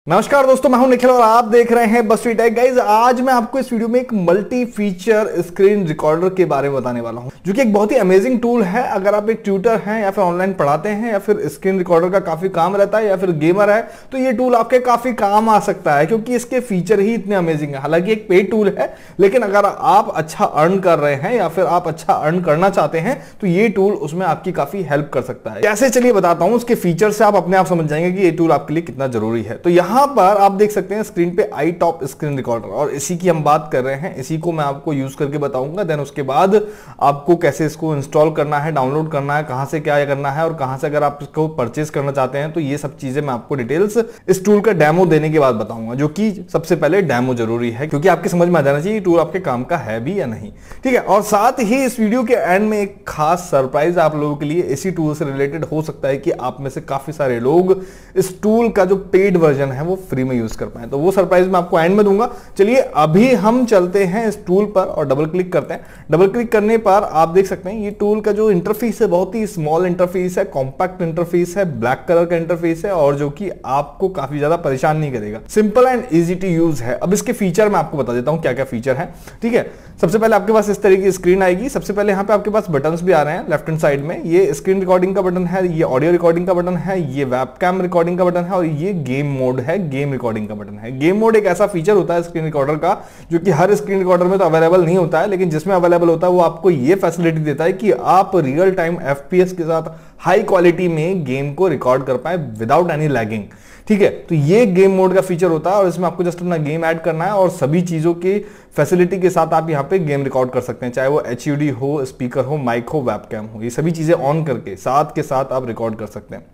नमस्कार दोस्तों, मैं हूं निखिल और आप देख रहे हैं बस टेक गाइस। आज मैं आपको इस वीडियो में एक मल्टी फीचर स्क्रीन रिकॉर्डर के बारे में बताने वाला हूं, जो कि एक बहुत ही अमेजिंग टूल है। अगर आप एक ट्यूटर हैं या फिर ऑनलाइन पढ़ाते हैं या फिर स्क्रीन रिकॉर्डर का काफी काम रहता है या फिर गेमर है, तो ये टूल आपके काफी काम आ सकता है क्योंकि इसके फीचर ही इतने अमेजिंग है। हालांकि एक पेड टूल है, लेकिन अगर आप अच्छा अर्न कर रहे हैं या फिर आप अच्छा अर्न करना चाहते हैं तो ये टूल उसमें आपकी काफी हेल्प कर सकता है। कैसे, चलिए बताता हूं। उसके फीचर से आप अपने आप समझ जाएंगे कि ये टूल आपके लिए कितना जरूरी है। तो यहां पर आप देख सकते हैं स्क्रीन पे आई टॉप स्क्रीन रिकॉर्डर, और इसी की हम बात कर रहे हैं। इसी को मैं आपको यूज करके बताऊंगा। देन उसके बाद आपको कैसे इसको इंस्टॉल करना है, डाउनलोड करना है, कहां से क्या करना है और कहां से अगर आप इसको परचेज करना चाहते हैं, तो ये सब चीजें मैं आपको डिटेल्स इस टूल का डेमो देने के बाद बताऊंगा। जो कि सबसे पहले डेमो जरूरी है क्योंकि आपके समझ में आ जाना चाहिए टूल आपके काम का है भी या नहीं। ठीक है। और साथ ही इस वीडियो के एंड में एक खास सरप्राइज आप लोगों के लिए इसी टूल से रिलेटेड हो सकता है कि आप में से काफी सारे लोग इस टूल का जो पेड वर्जन है वो फ्री में यूज कर पाए। तो वो सरप्राइज मैं आपको एंड में दूंगा। चलिए अभी हम चलते हैं इस टूल पर और डबल क्लिक करते हैं। डबल क्लिक करने पर आप देख सकते हैं ये टूल का जो इंटरफेस है बहुत ही स्मॉल इंटरफेस है, कॉम्पैक्ट इंटरफेस है, ब्लैक कलर का इंटरफेस है और जो कि आपको काफी ज्यादा परेशान नहीं करेगा। Simple and easy to use है। अब इसके फीचर मैं आपको बता देता हूं क्या क्या फीचर है। ठीक है। सबसे पहले आपके पास इस तरीके की स्क्रीन आएगी। सबसे पहले यहां पे आपके पास बटन्स भी आ रहे हैं लेफ्ट हैंड साइड में। ये स्क्रीन रिकॉर्डिंग का बटन है, ये ऑडियो रिकॉर्डिंग का बटन है, ये वेबकैम रिकॉर्डिंग का बटन है और ये गेम मोड है, गेम रिकॉर्डिंग का बटन है। गेम मोड एक ऐसा फीचर होता है स्क्रीन रिकॉर्डर का जो कि हर स्क्रीन रिकॉर्डर में तो अवेलेबल नहीं होता है, लेकिन जिसमें अवेलेबल होता है वो आपको ये फैसिलिटी देता है कि आप रियल टाइम एफपीएस के साथ हाई क्वालिटी में गेम को रिकॉर्ड कर पाए विदाउट एनी लैगिंग। ठीक है। तो ये गेम मोड का फीचर होता है और इसमें आपको जस्ट अपना गेम ऐड करना है और सभी चीजों की फैसिलिटी के साथ आप यहां पे गेम रिकॉर्ड कर सकते हैं, चाहे वो एचयूडी हो, स्पीकर हो, माइक हो, वेबकैम हो। ये सभी चीजें ऑन करके साथ के साथ आप रिकॉर्ड कर सकते हैं।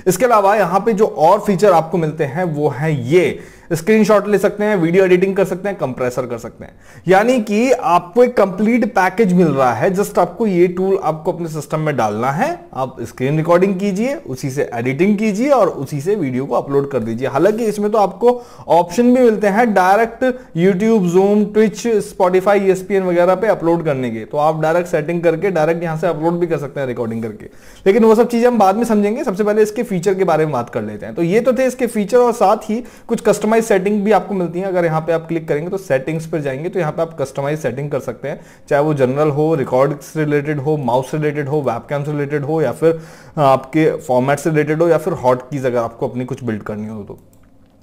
इसके अलावा यहां पे जो और फीचर आपको मिलते हैं वो है ये स्क्रीनशॉट ले सकते हैं, वीडियो एडिटिंग कर सकते हैं, कंप्रेसर कर सकते हैं। यानी कि आपको एक कंप्लीट पैकेज मिल रहा है। जस्ट आपको ये टूल आपको अपने सिस्टम में डालना है, आप स्क्रीन रिकॉर्डिंग कीजिए, उसी से एडिटिंग कीजिए और उसी से वीडियो को अपलोड कर दीजिए। हालांकि इसमें तो आपको ऑप्शन भी मिलते हैं direct YouTube, zoom, Twitch, Spotify, ESPN वगैरह पे अपलोड करने के, तो आप डायरेक्ट सेटिंग करके डायरेक्ट यहां से अपलोड भी कर सकते हैं रिकॉर्डिंग करके। लेकिन वो सब चीजें हम बाद में समझेंगे। सबसे पहले इसके फीचर के बारे में बात कर लेते हैं। तो ये तो थे इसके फीचर और साथ ही कुछ कस्टमाइज सेटिंग भी आपको मिलती है। अगर यहां पे आप क्लिक करेंगे तो सेटिंग्स पर जाएंगे तो यहां पे आप कस्टमाइज सेटिंग कर सकते हैं, चाहे वो जनरल हो, रिकॉर्ड से रिलेटेड हो, माउस से रिलेटेड हो, वेबकैम से रिलेटेड हो या फिर आपके फॉर्मेट से रिलेटेड हो या फिर हॉट कीज अगर आपको अपनी कुछ बिल्ड करनी हो तो।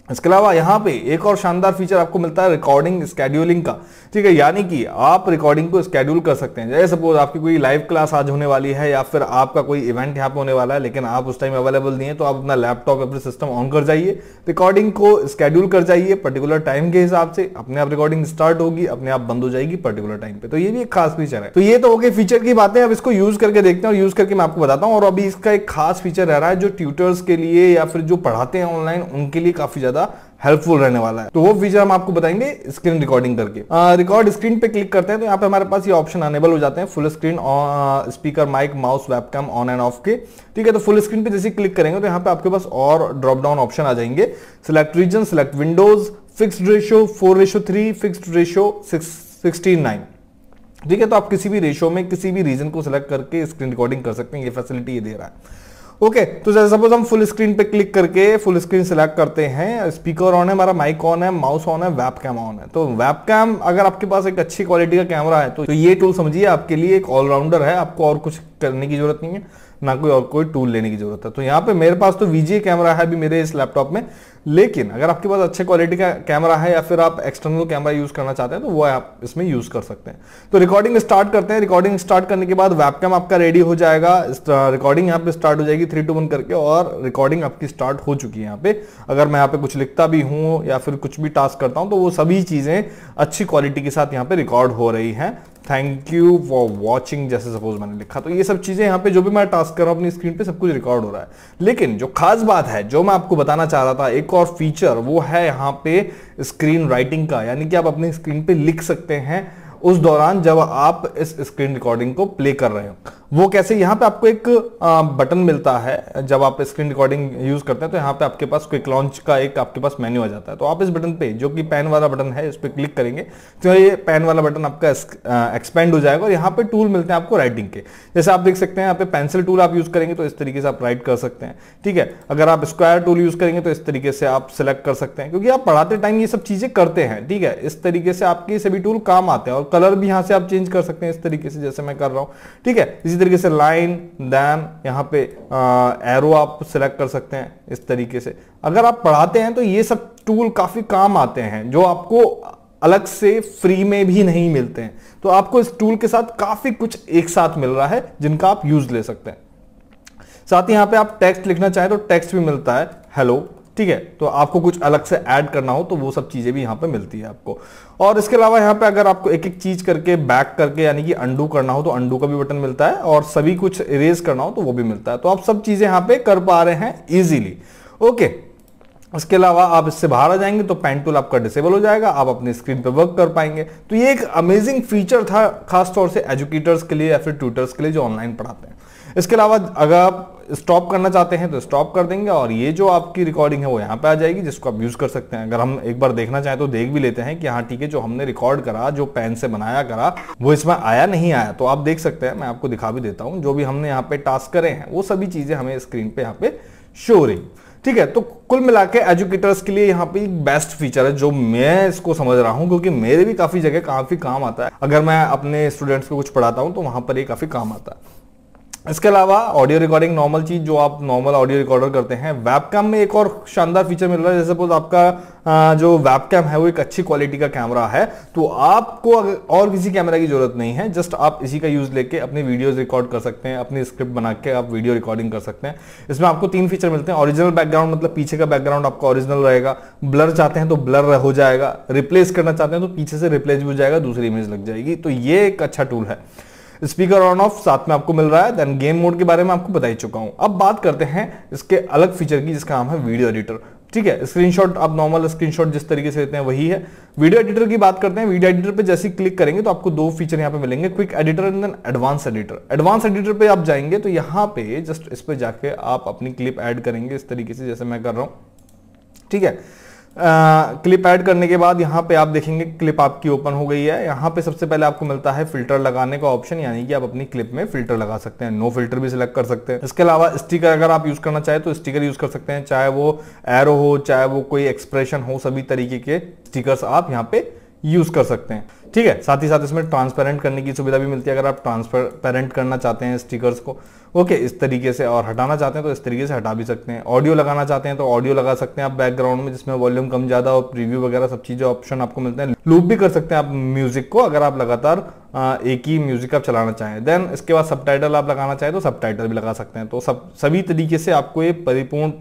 इसके अलावा यहां पे एक और शानदार फीचर आपको मिलता है रिकॉर्डिंग स्केड्यूलिंग का। ठीक है। यानी कि आप रिकॉर्डिंग को स्केड्यूल कर सकते हैं। जैसे सपोज आपकी कोई लाइव क्लास आज होने वाली है या फिर आपका कोई इवेंट यहां पे होने वाला है, लेकिन आप उस टाइम अवेलेबल नहीं है, तो आप अपना लैपटॉप अपने सिस्टम ऑन कर जाइए, रिकॉर्डिंग को स्केड्यूल कर जाइए पर्टिकुलर टाइम के हिसाब से। अपने आप रिकॉर्डिंग स्टार्ट होगी, अपने आप बंद हो जाएगी पर्टिकुलर टाइम पे। तो ये भी एक खास फीचर है। तो ये तो हो गई फीचर की बातें। अब इसको यूज करके देखते हैं और यूज करके मैं आपको बताता हूं। और अभी इसका एक खास फीचर रह रहा है जो ट्यूटर्स के लिए या फिर जो पढ़ाते हैं ऑनलाइन उनके लिए काफी ज्यादा हेल्पफुल रहने वाला है। तो वो फीचर हम आपको बताएंगे स्क्रीन रिकॉर्डिंग करके। रिकॉर्ड स्क्रीन पे क्लिक करते हैं तो यहाँ पे हमारे पास ये ऑप्शन अनेबल हो जाते हैं, full screen, speaker, mic, mouse, webcam on and off के। ठीक है। तो फुल स्क्रीन पे जैसे क्लिक करेंगे तो यहाँ पे आपके पास और ड्रॉप डाउन ऑप्शन आ जाएंगे। Select region, select windows, fixed ratio 4:3, fixed ratio 16:9। ठीक है। तो आप किसी भी रेशियो में किसी भी रीजन को सिलेक्ट करके स्क्रीन रिकॉर्डिंग कर सकते हैं। ये फैसिलिटी ये दे रहा है। ओके। तो जैसे सपोज हम फुल स्क्रीन पे क्लिक करके फुल स्क्रीन सिलेक्ट करते हैं, स्पीकर ऑन है, हमारा माइक ऑन है, माउस ऑन है, वेबकैम ऑन है। तो वेबकैम अगर आपके पास एक अच्छी क्वालिटी का कैमरा है तो ये टूल समझिए आपके लिए एक ऑलराउंडर है। आपको और कुछ करने की जरूरत नहीं है, ना कोई और कोई टूल लेने की जरूरत है। तो यहाँ पे मेरे पास तो VGA कैमरा है अभी मेरे इस लैपटॉप में, लेकिन अगर आपके पास अच्छे क्वालिटी का कैमरा है या फिर आप एक्सटर्नल कैमरा यूज करना चाहते हैं तो वो आप इसमें यूज कर सकते हैं। तो रिकॉर्डिंग स्टार्ट करते हैं। रिकॉर्डिंग स्टार्ट करने के बाद वेबकैम आपका रेडी हो जाएगा, रिकॉर्डिंग यहाँ पे स्टार्ट हो जाएगी 3, 2, 1 करके और रिकॉर्डिंग आपकी स्टार्ट हो चुकी है। यहाँ पे अगर मैं यहाँ पे कुछ लिखता भी हूँ या फिर कुछ भी टास्क करता हूँ तो वो सभी चीजें अच्छी क्वालिटी के साथ यहाँ पे रिकॉर्ड हो रही है। थैंक यू फॉर वॉचिंग जैसे सपोज मैंने लिखा, तो ये सब चीजें यहाँ पे जो भी मैं टास्क कर रहा हूँ अपनी स्क्रीन पे सब कुछ रिकॉर्ड हो रहा है। लेकिन जो खास बात है जो मैं आपको बताना चाह रहा था, एक और फीचर वो है यहाँ पे स्क्रीन राइटिंग का। यानी कि आप अपनी स्क्रीन पे लिख सकते हैं उस दौरान जब आप इस स्क्रीन रिकॉर्डिंग को प्ले कर रहे हो। वो कैसे, यहाँ पे आपको एक बटन मिलता है जब आप स्क्रीन रिकॉर्डिंग यूज करते हैं, तो यहाँ पे आपके पास क्विक लॉन्च का एक आपके पास मेन्यू आ जाता है। तो आप इस बटन पे, जो कि पेन वाला बटन है, इस पे क्लिक करेंगे तो ये पेन वाला बटन आपका एक्सपेंड हो जाएगा और यहाँ पे टूल मिलते हैं आपको राइटिंग के। जैसे आप देख सकते हैं यहाँ पे पेंसिल टूल आप यूज करेंगे तो इस तरीके से आप राइट कर सकते हैं, ठीक है। अगर आप स्क्वायर टूल यूज करेंगे तो इस तरीके से आप सिलेक्ट कर सकते हैं, क्योंकि आप पढ़ाते टाइम ये सब चीजें करते हैं, ठीक है। इस तरीके से आपके सभी टूल काम आते हैं और कलर भी यहाँ से आप चेंज कर सकते हैं इस तरीके से, जैसे मैं कर रहा हूँ, ठीक है। इसी तरीके से लाइन, देन यहाँ पे एरो आप सिलेक्ट कर सकते हैं इस तरीके से। अगर आप पढ़ाते हैं तो ये सब टूल काफी काम आते हैं, जो आपको अलग से फ्री में भी नहीं मिलते हैं। तो आपको इस टूल के साथ काफी कुछ एक साथ मिल रहा है जिनका आप यूज ले सकते हैं। साथ ही यहाँ पे आप टेक्स्ट लिखना चाहें तो टेक्स्ट भी मिलता है, हेलो, ठीक है। तो आपको कुछ अलग से ऐड करना हो तो वो सब चीजें भी यहाँ पे मिलती है आपको। और इसके अलावा यहाँ पे अगर आपको एक एक चीज करके बैक करके यानी कि अंडू करना हो तो अंडू का भी बटन मिलता है, और सभी कुछ इरेज करना हो तो वो भी मिलता है। तो आप सब चीजें यहाँ पे कर पा रहे हैं इजीली, ओके। इसके अलावा आप इससे बाहर आ जाएंगे तो पेन टूल आपका डिसेबल हो जाएगा, आप अपनी स्क्रीन पे वर्क कर पाएंगे। तो ये एक अमेजिंग फीचर था खास तौर से एजुकेटर्स के लिए या फिर ट्यूटर्स के लिए जो ऑनलाइन पढ़ाते हैं। इसके अलावा अगर आप स्टॉप करना चाहते हैं तो स्टॉप कर देंगे और ये जो आपकी रिकॉर्डिंग है वो यहाँ पे आ जाएगी, जिसको आप यूज कर सकते हैं। अगर हम एक बार देखना चाहें तो देख भी लेते हैं कि हाँ ठीक है, जो हमने रिकॉर्ड करा, जो पेन से बनाया करा, वो इसमें आया नहीं आया, तो आप देख सकते हैं। मैं आपको दिखा भी देता हूँ, जो भी हमने यहाँ पे टास्क करे हैं वो सभी चीजें हमें स्क्रीन पे यहाँ पे शो हो रही, ठीक है। तो कुल मिला के एजुकेटर्स के लिए यहाँ पे बेस्ट फीचर है, जो मैं इसको समझ रहा हूँ, क्योंकि मेरे भी काफी जगह काफी काम आता है। अगर मैं अपने स्टूडेंट्स को कुछ पढ़ाता हूँ तो वहां पर ये काफी काम आता है। इसके अलावा ऑडियो रिकॉर्डिंग, नॉर्मल चीज जो आप नॉर्मल ऑडियो रिकॉर्डर करते हैं, वेबकैम में एक और शानदार फीचर मिल रहा है। जैसे सपोज आपका जो वेबकैम है वो एक अच्छी क्वालिटी का कैमरा है, तो आपको और किसी कैमरा की जरूरत नहीं है, जस्ट आप इसी का यूज लेके अपनी वीडियोस रिकॉर्ड कर सकते हैं, अपनी स्क्रिप्ट बना के आप वीडियो रिकॉर्डिंग कर सकते हैं। इसमें आपको 3 फीचर मिलते हैं। ओरिजिनल बैकग्राउंड, मतलब पीछे का बैकग्राउंड आपका ओरिजिनल रहेगा, ब्लर चाहते हैं तो ब्लर हो जाएगा, रिप्लेस करना चाहते हैं तो पीछे से रिप्लेस भी हो जाएगा, दूसरी इमेज लग जाएगी। तो ये एक अच्छा टूल है। स्पीकर ऑन ऑफ साथ में आपको मिल रहा है। देन गेम मोड के बारे में आपको बता ही चुका हूं। अब बात करते हैं इसके अलग फीचर की, जिसका नाम है वीडियो एडिटर, ठीक है। स्क्रीनशॉट, आप नॉर्मल स्क्रीनशॉट जिस तरीके से लेते हैं वही है। वीडियो एडिटर की बात करते हैं। वीडियो एडिटर पे जैसे क्लिक करेंगे तो आपको 2 फीचर यहाँ पे मिलेंगे, quick editor and then advance editor. Advance editor पे आप जाएंगे तो यहाँ पे जस्ट इस पे जाके आप अपनी क्लिप ऐड करेंगे इस तरीके से, जैसे मैं कर रहा हूँ, ठीक है। क्लिप ऐड करने के बाद यहाँ पे आप देखेंगे क्लिप आपकी ओपन हो गई है। यहाँ पे सबसे पहले आपको मिलता है फिल्टर लगाने का ऑप्शन, यानी कि आप अपनी क्लिप में फिल्टर लगा सकते हैं, नो फिल्टर भी सिलेक्ट कर सकते हैं। इसके अलावा स्टिकर अगर आप यूज करना चाहे तो स्टिकर यूज कर सकते हैं, चाहे वो एरो हो, चाहे वो कोई एक्सप्रेशन हो, सभी तरीके के स्टिकर्स आप यहाँ पे यूज कर सकते हैं, ठीक है। साथ ही साथ इसमें ट्रांसपेरेंट करने की सुविधा भी मिलती है, अगर आप ट्रांसपेरेंट करना चाहते हैं स्टिकर्स को, ओके, इस तरीके से, और हटाना चाहते हैं तो इस तरीके से हटा भी सकते हैं। ऑडियो लगाना चाहते हैं तो ऑडियो लगा सकते हैं आप बैकग्राउंड में, जिसमें वॉल्यूम कम ज्यादा और प्रीव्यू वगैरह सब चीजें ऑप्शन आपको मिलते हैं। लूप भी कर सकते हैं आप म्यूजिक को, अगर आप लगातार एक ही म्यूजिक आप चलाना चाहें। देन इसके बाद सबटाइटल आप लगाना चाहें तो सबटाइटल भी लगा सकते हैं। तो सभी तरीके से आपको ये परिपूर्ण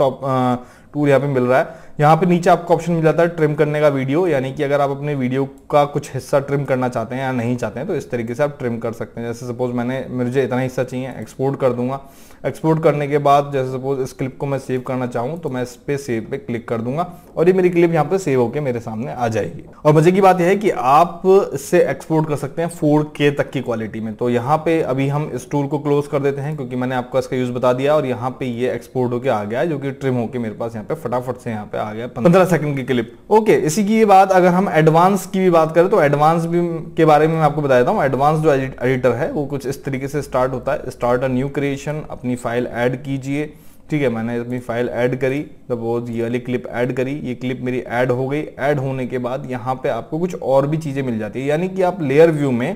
टूल यहाँ पे मिल रहा है। यहाँ पे नीचे आपको ऑप्शन मिल जाता है ट्रिम करने का वीडियो, यानी कि अगर आप अपने वीडियो का कुछ हिस्सा ट्रिम करना चाहते हैं या नहीं चाहते हैं तो इस तरीके से आप ट्रिम कर सकते हैं। जैसे सपोज मुझे इतना हिस्सा चाहिए, एक्सपोर्ट कर दूंगा। एक्सपोर्ट करने के बाद जैसे सपोज इस क्लिप को मैं सेव करना चाहूँ तो मैं इस पे सेव पे क्लिक कर दूंगा और ये मेरी क्लिप यहाँ पे सेव होकर मेरे सामने आ जाएगी। और मजे की बात यह है कि आप इससे एक्सपोर्ट कर सकते हैं 4K तक की क्वालिटी में। तो यहाँ पे अभी हम इस टूल को क्लोज कर देते हैं, क्योंकि मैंने आपको इसका यूज बता दिया और यहाँ पे ये एक्सपोर्ट होकर आ गया है, जो कि ट्रिम होकर मेरे पास यहाँ पे फटाफट से यहाँ पे आ गया 15 सेकंड की क्लिप, ओके। इसी की ये बात अगर हम एडवांस की भी बात करें तो एडवांस भी के बारे में मैं आपको बता देता हूँ। एडवांस जो एडिटर है वो कुछ इस तरीके से स्टार्ट होता है। स्टार्ट अ न्यू क्रिएशन, अपनी फाइल ऐड कीजिए, ठीक है। मैंने अपनी फाइल ऐड करी, सपोज ये वाली क्लिप ऐड करी, ये क्लिप मेरी ऐड हो गई। ऐड होने के बाद यहाँ पे आपको कुछ और भी चीजें मिल जाती है, यानी कि आप लेयर व्यू में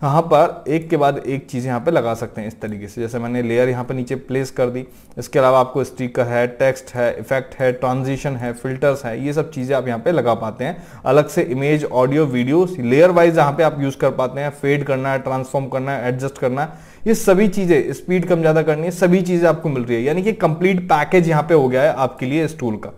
यहाँ पर एक के बाद एक चीज यहाँ पे लगा सकते हैं इस तरीके से। जैसे मैंने लेयर यहाँ पे नीचे प्लेस कर दी। इसके अलावा आपको स्टिकर है, टेक्स्ट है, इफेक्ट है, ट्रांजिशन है, फिल्टर्स है, ये सब चीजें आप यहाँ पे लगा पाते हैं। अलग से image, audio, video layer wise यहाँ पे आप यूज कर पाते हैं। फेड करना है, ट्रांसफॉर्म करना है, एडजस्ट करना है, ये सभी चीजें, स्पीड कम ज्यादा करनी है, सभी चीजें आपको मिल रही है। यानी कि कंप्लीट पैकेज यहाँ पे हो गया है आपके लिए इस टूल का।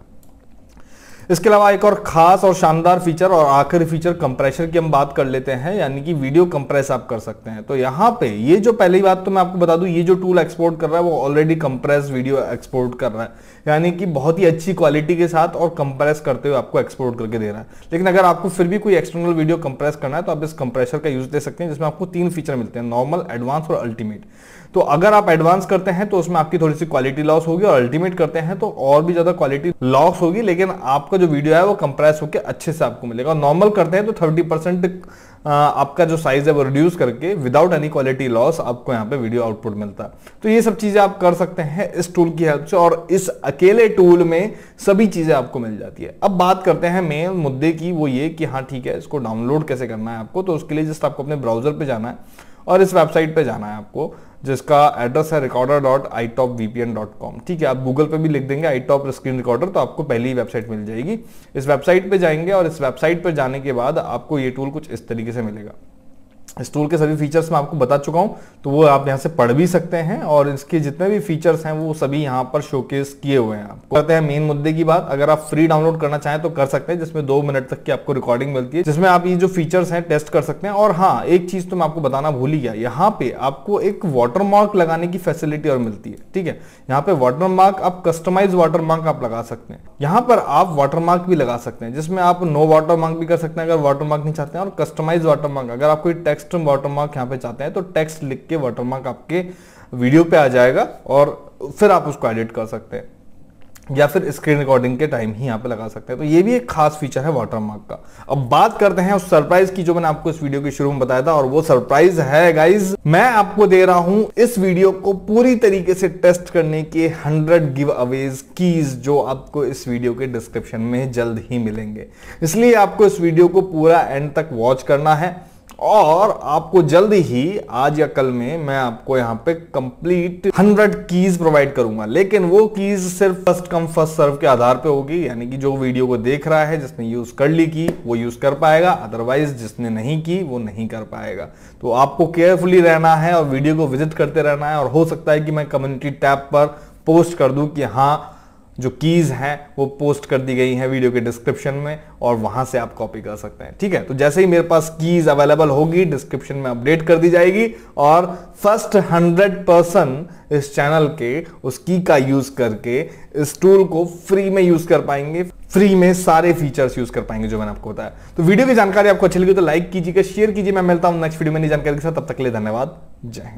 इसके अलावा एक और खास और शानदार फीचर और आखिरी फीचर कंप्रेशर की हम बात कर लेते हैं, यानी कि वीडियो कंप्रेस आप कर सकते हैं। तो यहाँ पे ये जो पहली बात तो मैं आपको बता दूं, ये जो टूल एक्सपोर्ट कर रहा है वो ऑलरेडी कंप्रेस वीडियो एक्सपोर्ट कर रहा है, यानी कि बहुत ही अच्छी क्वालिटी के साथ और कंप्रेस करते हुए आपको एक्सपोर्ट करके दे रहा है। लेकिन अगर आपको फिर भी कोई एक्सटर्नल वीडियो कंप्रेस करना है तो आप इस कंप्रेसर का यूज दे सकते हैं, जिसमें आपको 3 फीचर मिलते हैं, नॉर्मल, एडवांस और अल्टीमेट। तो अगर आप एडवांस करते हैं तो उसमें आपकी थोड़ी सी क्वालिटी लॉस होगी, और अल्टीमेट करते हैं तो और भी ज्यादा क्वालिटी लॉस होगी, लेकिन आपका जो वीडियो है वो कंप्रेस होकर अच्छे से आपको मिलेगा। और नॉर्मल करते हैं तो 30% आपका जो साइज है वो रिड्यूस करके विदाउट एनी क्वालिटी लॉस आपको यहाँ पे वीडियो आउटपुट मिलता है। तो ये सब चीजें आप कर सकते हैं इस टूल की हेल्प से, और इस अकेले टूल में सभी चीजें आपको मिल जाती है। अब बात करते हैं मेन मुद्दे की, वो ये कि हाँ ठीक है, इसको डाउनलोड कैसे करना है आपको। तो उसके लिए जस्ट आपको अपने ब्राउजर पे जाना है और इस वेबसाइट पे जाना है आपको, जिसका एड्रेस है recorder.itopvpn.com। ठीक है, आप गूगल पे भी लिख देंगे iTop स्क्रीन रिकॉर्डर तो आपको पहली ही वेबसाइट मिल जाएगी। इस वेबसाइट पे जाएंगे और इस वेबसाइट पे जाने के बाद आपको ये टूल कुछ इस तरीके से मिलेगा। इस टूल के सभी फीचर्स मैं आपको बता चुका हूं, तो वो आप यहां से पढ़ भी सकते हैं, और इसके जितने भी फीचर्स हैं वो सभी यहां पर शोकेस किए हुए हैं। आपको करते हैं मेन मुद्दे की बात। अगर आप फ्री डाउनलोड करना चाहें तो कर सकते हैं, जिसमें 2 मिनट तक की आपको रिकॉर्डिंग मिलती है, जिसमें आप ये जो फीचर्स हैं टेस्ट कर सकते हैं। और हाँ, एक चीज तो मैं आपको बताना भूल ही गया, यहाँ पे आपको एक वाटरमार्क लगाने की फैसिलिटी और मिलती है। ठीक है, यहाँ पे वाटरमार्क, आप कस्टमाइज वाटरमार्क आप लगा सकते हैं। यहाँ पर आप वाटरमार्क भी लगा सकते हैं, जिसमें आप नो वाटरमार्क भी कर सकते हैं अगर वाटरमार्क नहीं चाहते हैं, और कस्टमाइज वाटरमार्क, अगर आप कोई टेक्स्ट वाटरमार्क यहाँ पे चाहते हैं तो टेक्स्ट लिख के वाटरमार्क आपके वीडियो पे आ जाएगा, और फिर आप उसको एडिट कर सकते हैं, या फिर स्क्रीन रिकॉर्डिंग के टाइम ही यहाँ पे लगा सकते हैं। तो ये भी एक खास फीचर है वाटरमार्क का। अब बात करते हैं उस सरप्राइज की जो मैंने आपको इस वीडियो के शुरू में बताया था, और वो सरप्राइज है गाइज, मैं आपको दे रहा हूं इस वीडियो को पूरी तरीके से टेस्ट करने के 100 गिव अवेज कीज, जो आपको इस वीडियो के डिस्क्रिप्शन में जल्द ही मिलेंगे। इसलिए आपको इस वीडियो को पूरा एंड तक वॉच करना है, और आपको जल्द ही आज या कल में मैं आपको यहां पे कंप्लीट 100 कीज प्रोवाइड करूंगा। लेकिन वो कीज सिर्फ फर्स्ट कम फर्स्ट सर्व के आधार पे होगी, यानी कि जो वीडियो को देख रहा है, जिसने यूज कर ली की वो यूज कर पाएगा, अदरवाइज जिसने नहीं की वो नहीं कर पाएगा। तो आपको केयरफुली रहना है और वीडियो को विजिट करते रहना है, और हो सकता है कि मैं कम्युनिटी टैब पर पोस्ट कर दूं कि हाँ जो कीज हैं वो पोस्ट कर दी गई हैं वीडियो के डिस्क्रिप्शन में, और वहां से आप कॉपी कर सकते हैं। ठीक है, तो जैसे ही मेरे पास कीज अवेलेबल होगी डिस्क्रिप्शन में अपडेट कर दी जाएगी, और फर्स्ट 100% इस चैनल के उस की का यूज करके इस टूल को फ्री में यूज कर पाएंगे, फ्री में सारे फीचर्स यूज कर पाएंगे जो मैंने आपको बताया। तो वीडियो की जानकारी आपको अच्छी लगी तो लाइक कीजिएगा, शेयर कीजिए। मैं मिलता हूं नेक्स्ट वीडियो में नई जानकारी के साथ, तब तक के लिए धन्यवाद, जय हिंद।